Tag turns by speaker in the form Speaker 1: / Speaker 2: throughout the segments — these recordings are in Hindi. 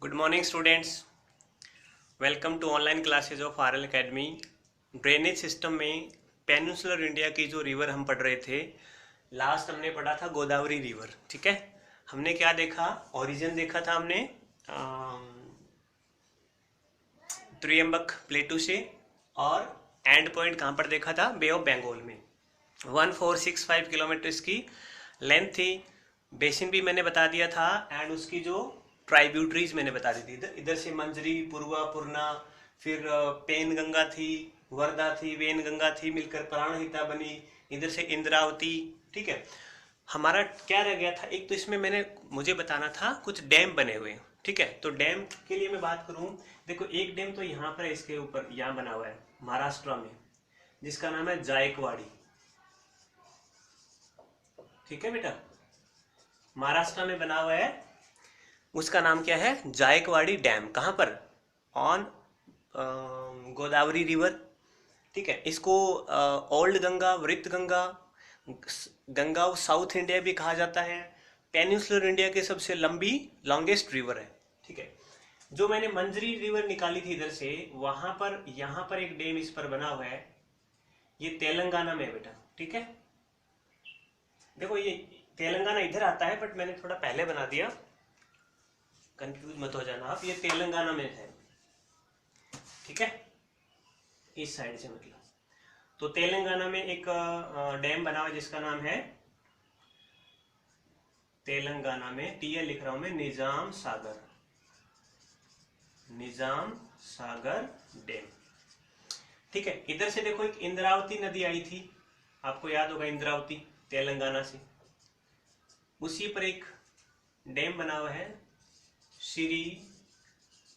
Speaker 1: Good morning students, welcome to online classes of RL Academy. Drainage system में पेनिनसुलर इंडिया की जो रिवर हम पढ़ रहे थे, लास्ट हमने पढ़ा था गोदावरी रिवर। ठीक है, हमने क्या देखा? ओरिजिन देखा था हमने त्रियम्बक प्लेटू से, और एंड पॉइंट कहाँ पर देखा था? बे ऑफ बंगाल में। 1465 किलोमीटर इसकी लेंथ थी। बेसिन भी मैंने बता दिया था, एंड उसकी जो ट्राइब्यूटरीज मैंने बता दी थी। इधर से मंजरी, पूर्वा, पूर्णा, फिर पेन गंगा थी, वर्धा थी, वेन गंगा थी, मिलकर प्राणहिता बनी। इधर से इंद्रावती। ठीक है, हमारा क्या रह गया था? एक तो इसमें मुझे बताना था कुछ डैम बने हुए। ठीक है, तो डैम के लिए मैं बात करूं, देखो एक डैम तो यहाँ पर इसके ऊपर यहाँ बना हुआ है महाराष्ट्र में, जिसका नाम है जायकवाड़ी। ठीक है बेटा, महाराष्ट्र में बना हुआ है, उसका नाम क्या है? जायकवाड़ी डैम। कहाँ पर? On Godavari river. ठीक है, इसको ओल्ड गंगा, वृत Ganga, Ganga of south India भी कहा जाता है। पेनिनसुलर इंडिया की सबसे लंबी, लॉन्गेस्ट रिवर है। ठीक है, जो मैंने मंजरी रिवर निकाली थी इधर से, वहां पर यहाँ पर एक डैम इस पर बना हुआ है। ये तेलंगाना में है बेटा। ठीक है, देखो ये तेलंगाना इधर आता है, बट मैंने थोड़ा पहले बना दिया, कंफ्यूज मत हो जाना आप। ये तेलंगाना में है। ठीक है, इस साइड से मतलब। तो तेलंगाना में एक डैम बना हुआ जिसका नाम है, तेलंगाना में टीएल लिख रहा हूं मैं, निजाम सागर। निजाम सागर डैम। ठीक है, इधर से देखो एक इंद्रावती नदी आई थी, आपको याद होगा इंद्रावती, तेलंगाना से। उसी पर एक डैम बना हुआ है, श्री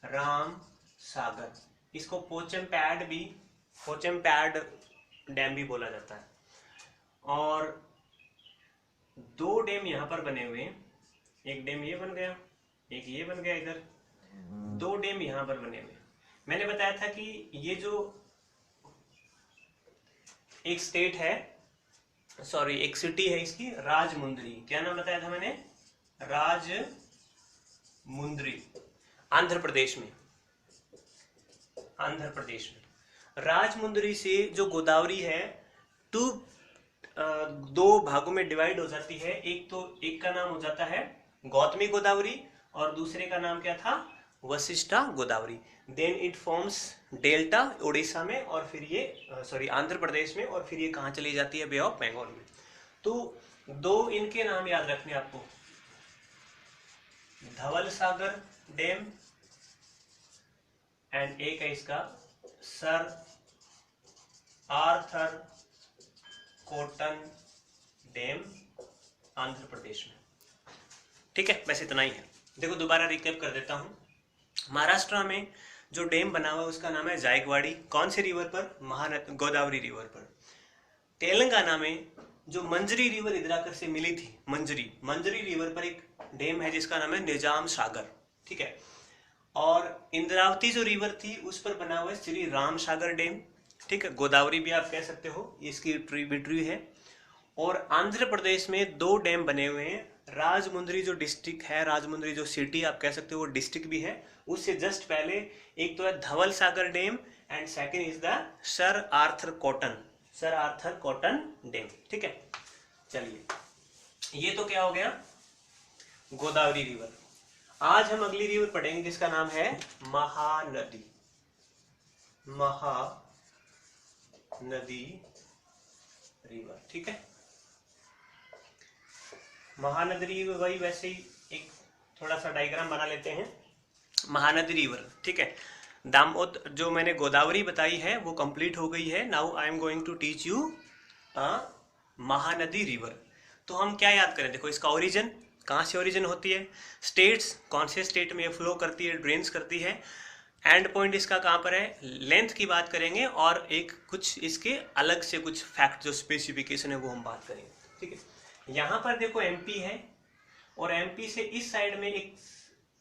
Speaker 1: राम सागर। इसको पोचमपैड डैम भी बोला जाता है। और दो डैम यहाँ पर बने हुए हैं, एक डैम ये बन गया, एक ये बन गया इधर। दो डैम यहाँ पर बने हुए। मैंने बताया था कि ये जो एक स्टेट है, सॉरी एक सिटी है इसकी, राजमुंद्री। क्या नाम बताया था मैंने? राजमुंद्री, आंध्र प्रदेश में। आंध्र प्रदेश में राजमुंद्री से जो गोदावरी है, टू दो भागों में डिवाइड हो जाती है। एक का नाम हो जाता है गौतमी गोदावरी, और दूसरे का नाम क्या था? Vashishtha Godavari. Then it forms delta Orissa में, और फिर ये आंध्र प्रदेश में, और फिर ये कहाँ चली जाती है? बे ऑफ बंगाल में। तो दो इनके नाम याद रखने आपको, धवल सागर डैम, एंड एक है इसका sir Arthur Cotton dam, Andhra Pradesh में। ठीक है, बस इतना ही है। देखो दोबारा रिकैप कर देता हूं। महाराष्ट्र में जो डैम बना हुआ है उसका नाम है जायकवाड़ी। कौन से रिवर पर? गोदावरी रिवर पर। तेलंगाना में जो मंजरी रिवर इधर आकर से मिली थी, मंजरी रिवर पर एक डैम है जिसका नाम है निजाम सागर। ठीक है, और इंद्रावती जो रिवर थी उस पर बना हुआ है श्री राम सागर डैम। ठीक है, गोदावरी भी आप कह सकते हो, इसकी ट्रिब्यूटरी है। और आंध्र प्रदेश में दो डैम बने हुए हैं। राजमुंद्री जो डिस्ट्रिक्ट है, राजमुंद्री जो सिटी आप कह सकते हो, वो डिस्ट्रिक्ट भी है। उससे जस्ट पहले एक तो है Dhaval Sagar dam, and second is the sir Arthur Cotton dam. ठीक है, चलिए, ये तो क्या हो गया? गोदावरी रिवर। आज हम अगली रिवर पढ़ेंगे जिसका नाम है महानदी। महानदी रिवर। ठीक है, महानदी रिवर वही, वैसे ही एक थोड़ा सा डायग्राम बना लेते हैं। महानदी रिवर। ठीक है, दामोद जो मैंने गोदावरी बताई है वो कंप्लीट हो गई है। Now I am going to teach you Mahanadi river. तो हम क्या याद करें? देखो इसका ओरिजिन, कहाँ से ओरिजिन होती है, स्टेट्स, कौन से स्टेट में फ्लो करती है, ड्रेन्स करती है, एंड पॉइंट इसका कहाँ पर है, लेंथ की बात करेंगे, और एक कुछ इसके अलग से कुछ फैक्ट जो स्पेसिफिकेशन है वो हम बात करेंगे। ठीक है, यहाँ पर देखो एमपी है, और एमपी से इस साइड में एक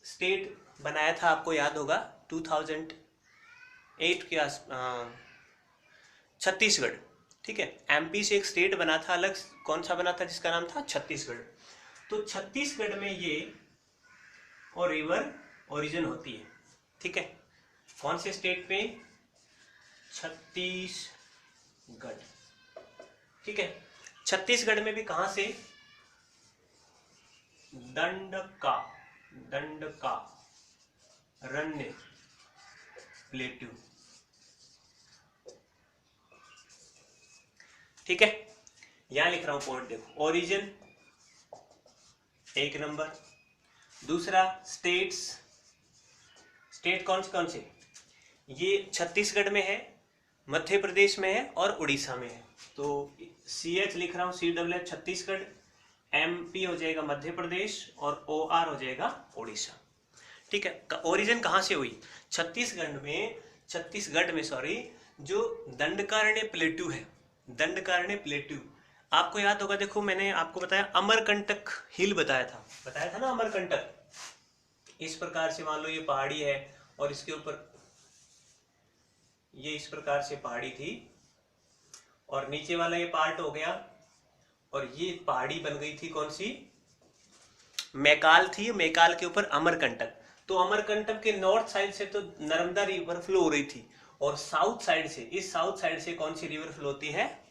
Speaker 1: स्टेट बनाया था, आपको याद होगा 2008 के आस, छत्तीसगढ़। ठीक है, एमपी से एक स्टेट बना था अलग, कौन सा बना था? जिसका नाम था छत्तीसगढ़। तो छत्तीसगढ़ में ये और रिवर ओरिजिन होती है। ठीक है, कौन से स्टेट पे? छत्तीसगढ़। ठीक है, छत्तीसगढ़ में भी कहां से? दंडका रण्य प्लेट्यू। ठीक है, यहां लिख रहा हूं पॉइंट, देखो ओरिजिन एक नंबर, दूसरा स्टेट्स, स्टेट कौन से? ये छत्तीसगढ़ में है, मध्य प्रदेश में है और उड़ीसा में है। तो CH लिख रहा हूं, CH छत्तीसगढ़, MP हो जाएगा मध्य प्रदेश और OR हो जाएगा उड़ीसा। ठीक है, ओरिजिन कहां से हुई? छत्तीसगढ़ में सॉरी, जो दंडकारण्य प्लेट्यू है, दंडकारण्य प्लेट्यू आपको याद होगा। देखो मैंने आपको बताया अमरकंटक हिल बताया था ना, अमरकंटक। इस प्रकार से मान लो ये पहाड़ी है और इसके ऊपर ये इस प्रकार से पहाड़ी थी और नीचे वाला ये पार्ट हो गया और ये पहाड़ी बन गई थी कौन सी? मैकाल थी, मैकाल के ऊपर अमरकंटक। तो अमरकंटक के नॉर्थ साइड से तो नर्मदा रिवर फ्लो हो रही थी और साउथ साइड से, इस साउथ साइड से कौन सी रिवर फ्लो होती है?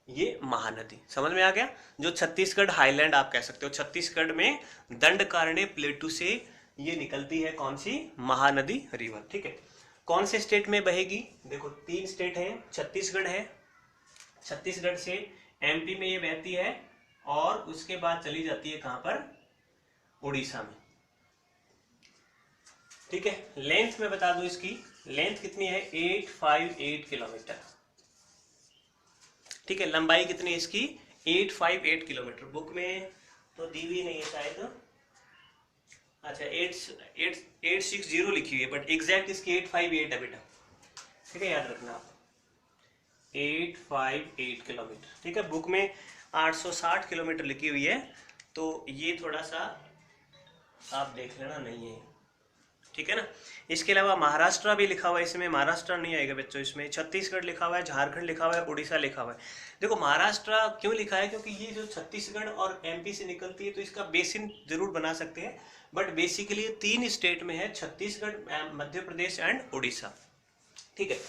Speaker 1: ये महानदी। समझ में आ गया? जो छत्तीसगढ़ हाईलैंड आप कह सकते हो, छत्तीसगढ़ में दंडकारण्य प्लेटू से ये निकलती है कौन सी? महानदी रिवर। ठीक है, कौन से स्टेट में बहेगी? देखो 3 स्टेट हैं, छत्तीसगढ़ है, छत्तीसगढ़ से MP में ये बहती है और उसके बाद चली जाती है कहां पर? उड़ीसा में। ठीक है, लेंथ में बता दो, इसकी लेंथ कितनी है? 858 किलोमीटर। ठीक है, लंबाई कितनी है इसकी? 858 किलोमीटर। बुक में तो दी हुई नहीं है शायद, अच्छा 860 लिखी हुई है, बट एग्जैक्ट इसकी 858 है बेटा। ठीक है, याद रखना आप, 858 किलोमीटर। ठीक है, बुक में 860 किलोमीटर लिखी हुई है, तो ये थोड़ा सा आप देख लेना, नहीं है। ठीक है ना, इसके अलावा महाराष्ट्र भी लिखा हुआ है इसमें, महाराष्ट्र नहीं आएगा बच्चों इसमें। छत्तीसगढ़ लिखा हुआ है, झारखंड लिखा हुआ है, उड़ीसा लिखा हुआ है। देखो महाराष्ट्र क्यों लिखा है? क्योंकि ये जो छत्तीसगढ़ और MP से निकलती है तो इसका बेसिन जरूर बना सकते हैं, बट बेसिकली 3 स्टेट में है, छत्तीसगढ़, मध्य प्रदेश एंड उड़ीसा। ठीक है,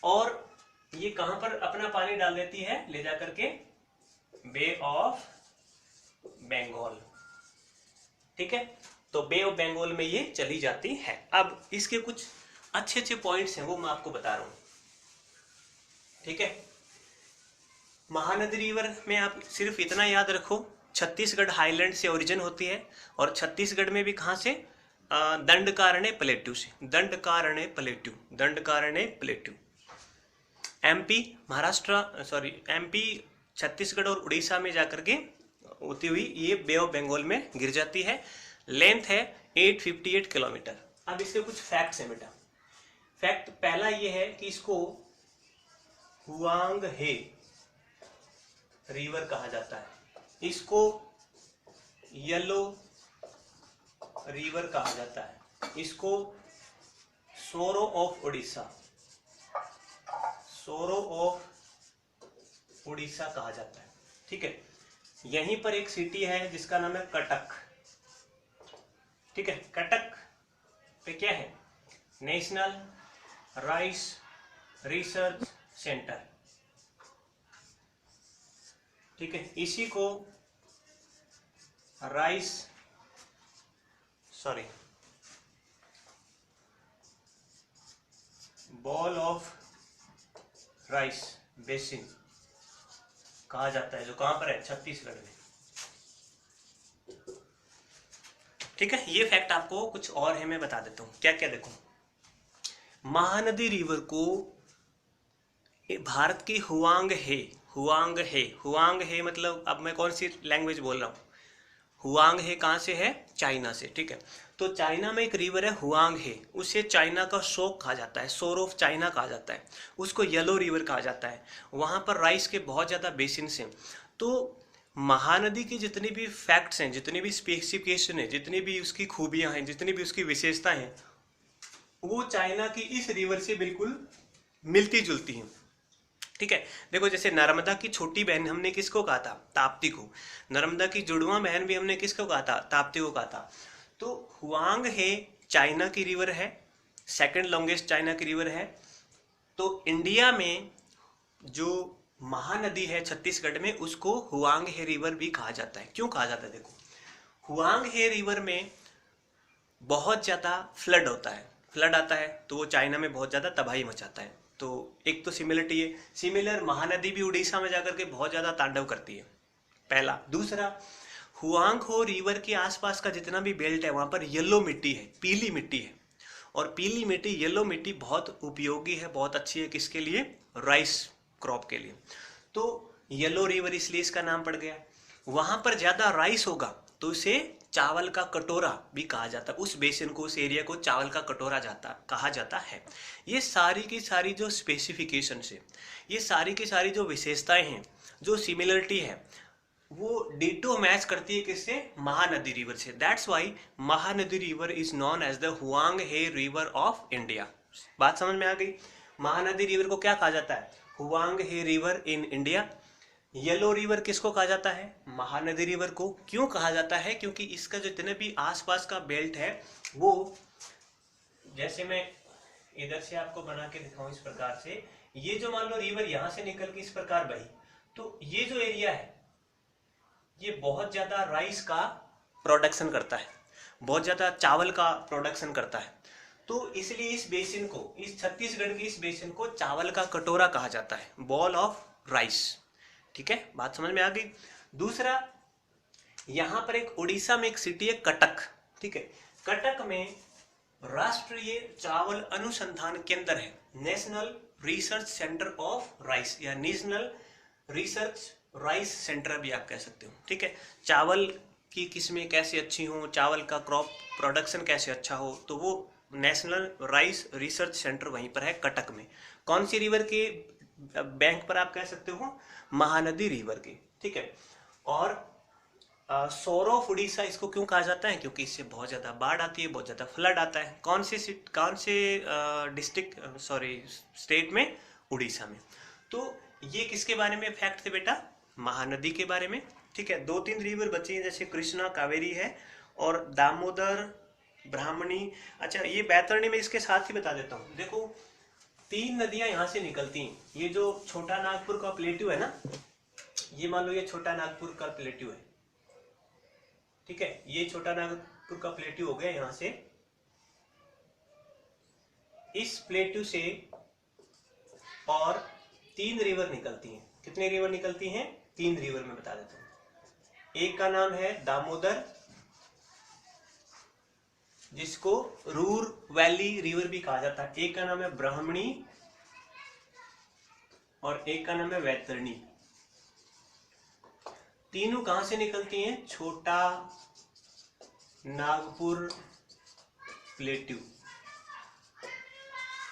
Speaker 1: और ये कहां पर अपना पानी डाल देती है? ले जा करके बे ऑफ बंगाल। ठीक है, तो बे ऑफ बंगाल में ये चली जाती है। अब इसके कुछ अच्छे अच्छे पॉइंट्स हैं, वो मैं आपको बता रहा हूं। ठीक है, महानदी रिवर में आप सिर्फ इतना याद रखो, छत्तीसगढ़ हाईलैंड से ओरिजिन होती है और छत्तीसगढ़ में भी कहां से? दंडकारण्य प्लेट्यू से, Dandakaranya plateau, Dandakaranya plateau. MP Maharashtra sorry MP Chhattisgarh और उड़ीसा में जाकर के होती हुई ये बे ऑफ बंगाल में गिर जाती है। लेंथ है 858 किलोमीटर। अब इसके कुछ फैक्ट्स हैं बेटा। फैक्ट पहला ये है कि इसको हुआंग हे रिवर कहा जाता है, इसको येलो रिवर कहा जाता है, इसको सोरो ऑफ उड़ीसा, सोरो ऑफ उड़ीसा कहा जाता है। ठीक है, यहीं पर एक सिटी है जिसका नाम है कटक। ठीक है, कटक पे क्या है? National rice research centre. ठीक है, इसी को rice sorry ball of rice basin कहा जाता है, जो कहां पर है? छत्तीसगढ़ में। ठीक है, ये फैक्ट आपको कुछ और है, मैं बता देता हूं क्या क्या। देखो महानदी रिवर को भारत की हुआंग हे, हुआंग हे, हुआंग हे मतलब अब मैं कौन सी लैंग्वेज बोल रहा हूँ? हुआंग हे कहाँ से है? चाइना से। ठीक है, तो चाइना में एक रिवर है हुआंग हे, उसे चाइना का शोक कहा जाता है, सोर ऑफ चाइना कहा जाता है, उसको येलो रिवर कहा जाता है। वहाँ पर राइस के बहुत ज़्यादा बेसिन्स हैं। तो महानदी की जितनी भी फैक्ट्स हैं, जितनी भी स्पेसिफिकेशन है, जितनी भी उसकी खूबियाँ हैं, जितनी भी उसकी विशेषता हैं, वो चाइना की इस रिवर से बिल्कुल मिलती जुलती हैं। ठीक है, देखो जैसे नर्मदा की छोटी बहन हमने किसको कहा था? ताप्ती को। नर्मदा की जुड़वा बहन भी हमने किसको कहा था? ताप्ती को कहा था। तो हुआंग हे चाइना की रिवर है, सेकंड लॉन्गेस्ट चाइना की रिवर है। तो इंडिया में जो महानदी है छत्तीसगढ़ में, उसको हुआंग हे रिवर भी कहा जाता है। क्यों कहा जाता है? देखो, हुआंग हे रिवर में बहुत ज़्यादा फ्लड होता है, फ्लड आता है तो वो चाइना में बहुत ज़्यादा तबाही मचाता है। तो एक तो सिमिलरिटी है, सिमिलर महानदी भी उड़ीसा में जाकर के बहुत ज़्यादा तांडव करती है, पहला। दूसरा, हुआंग हो रिवर के आसपास का जितना भी बेल्ट है वहाँ पर येलो मिट्टी है, पीली मिट्टी है। और पीली मिट्टी, येलो मिट्टी बहुत उपयोगी है, बहुत अच्छी है। किसके लिए? राइस क्रॉप के लिए। तो येलो रिवर इसलिए इसका नाम पड़ गया। वहां पर ज्यादा राइस होगा तो उसे चावल का कटोरा भी कहा जाता है। उस बेसिन को, उस एरिया को चावल का कटोरा कहा जाता है। ये सारी की सारी जो स्पेसिफिकेशन है, ये सारी की सारी जो विशेषताएं हैं, जो सिमिलरिटी है, वो डिटो मैच करती है किससे? महानदी रिवर से। That's why Mahanadi river is known as the Huang He river of India. बात समझ में आ गई? महानदी रिवर को क्या कहा जाता है? Huang He river in India. Yellow river किसको कहा जाता है? महानदी रिवर को। क्यों कहा जाता है? क्योंकि इसका जितने भी आसपास का बेल्ट है वो, जैसे मैं इधर से आपको बना के दिखाऊं इस प्रकार से, ये जो मान लो रिवर यहां से निकल के इस प्रकार बही, तो ये जो एरिया है ये बहुत ज्यादा राइस का प्रोडक्शन करता है, बहुत ज्यादा चावल का प्रोडक्शन करता है। तो इसलिए इस बेसिन को, इस छत्तीसगढ़ के इस बेसिन को चावल का कटोरा कहा जाता है, बॉल ऑफ राइस। ठीक है, बात समझ में आ गई? दूसरा, यहां पर एक उड़ीसा में एक सिटी है कटक। ठीक है, कटक में राष्ट्रीय चावल अनुसंधान केंद्र है, national research centre of rice, या नेशनल रिसर्च राइस सेंटर भी आप कह सकते हो। ठीक है, चावल की किस्में कैसे अच्छी हो, चावल का क्रॉप प्रोडक्शन कैसे अच्छा हो, तो वो नेशनल राइस रिसर्च सेंटर वहीं पर है कटक में। कौन सी रिवर के बैंक पर आप कह सकते हो? महानदी रिवर के। ठीक है, और सोर ऑफ उड़ीसा इसको क्यों कहा जाता है? क्योंकि इससे बहुत ज्यादा बाढ़ आती है, बहुत ज्यादा फ्लड आता है। कौन से डिस्ट्रिक्ट, सॉरी, स्टेट में? उड़ीसा में। तो ये किसके बारे में फैक्ट थे बेटा? महानदी के बारे में। ठीक है, 2-3 रिवर बची हैं, जैसे कृष्णा, कावेरी है, और दामोदर, ब्राह्मणी। अच्छा, ये बैतरणी में इसके साथ ही बता देता हूँ। देखो, 3 नदियां यहाँ से निकलती हैं। ये जो छोटा नागपुर का प्लेट्यू है ना, ये मान लो ये छोटा नागपुर का प्लेट्यू है। ठीक है, ये छोटा नागपुर का प्लेट्यू हो गया। यहाँ से, इस प्लेट्यू से और 3 रिवर निकलती हैं। कितने रिवर निकलती हैं? 3 रिवर में बता देता हूं। एक का नाम है दामोदर, जिसको रूर वैली रिवर भी कहा जाता है। एक का नाम है ब्राह्मणी, और एक का नाम है वैतरणी। तीनों कहां से निकलती हैं? छोटा नागपुर प्लेट्यू।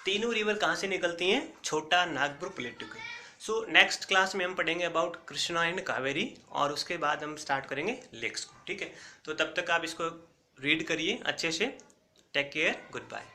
Speaker 1: तीनों रिवर कहां से निकलती हैं? छोटा नागपुर प्लेट्यू के। सो नेक्स्ट क्लास में हम पढ़ेंगे अबाउट कृष्णा एंड कावेरी, और उसके बाद हम स्टार्ट करेंगे लेक्स को। ठीक है, तो तब तक आप इसको रीड करिए अच्छे से। Take care, good bye.